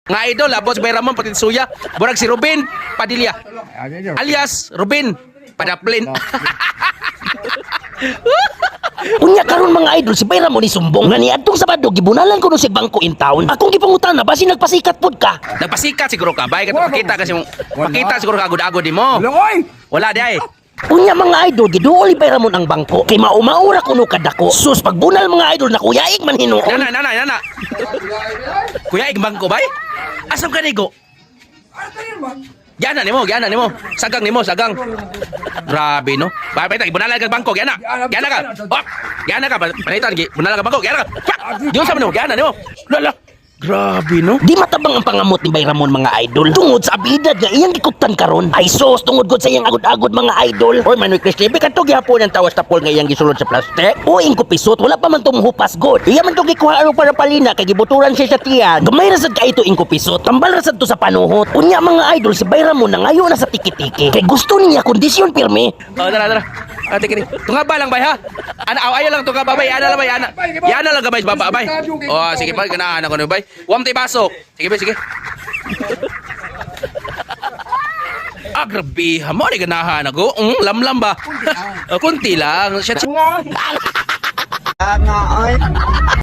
Nga idol, boss Bay Ramon pati suya. Burag si Ruben Padilla. Alias Ruben Padaplin. Unya karon mga idol si Bayram mo ni sumbong nga niadtong Sabado gibunalan ko no si bangko in town. Akong gipangutana basi nagpasikat pud ka. Nagpasikat siguro ka. Bay ka pakita kasi pakita siguro ka agod-agod mo. Wala di ay. Unya mga idol giduol Bayram mo ang bangko kay maumaura kuno kadako. Sus pagbunal mga idol na kuyaig man hinuon. Nana. Kuya igbang ko bay? Asam ka nigo? Gana nimo. Sagang nimo. Grabe no. Bay ibunalan ka bangko gana. Gana ka. Oh, gana ka palitan gi. Bunalan ka bangko gana ka. Diyo sa nimo gana nimo. Lala. Grabe no. Di matabang ang pangamot ni Bayramon mga idol. Tungod sa abilidad nga iyang gikutan karon. Ay sos tungod gud sa iyang agod-agod mga idol. Oy Manoy Cristibe kadto gihapon ang tawas tapol nga iyang gisulod sa plastic. O ing kupisot wala pa man tumuhupas god. Iya man to gikuha ano para palina kay gibuturan siya sa tiyan. Gamay ra sad ka ito ing kupisot. Tambal ra sad to sa panuhot. Unya mga idol si Bayramon na ngayo na sa tiki-tiki. Kay gusto niya kondisyon pirmi. Oh, tara. Ate kini. Tungaba lang bay ha. Ayo lang tungaba bay. Ana lang bay. Yana lang gamay baba bay. Oh, sige bay ganahan ako no bay. Wam tay baso. Sige bay sige. Grabe ha mo ni ganahan ako. Lamlam ba? Kunti lang. Shit.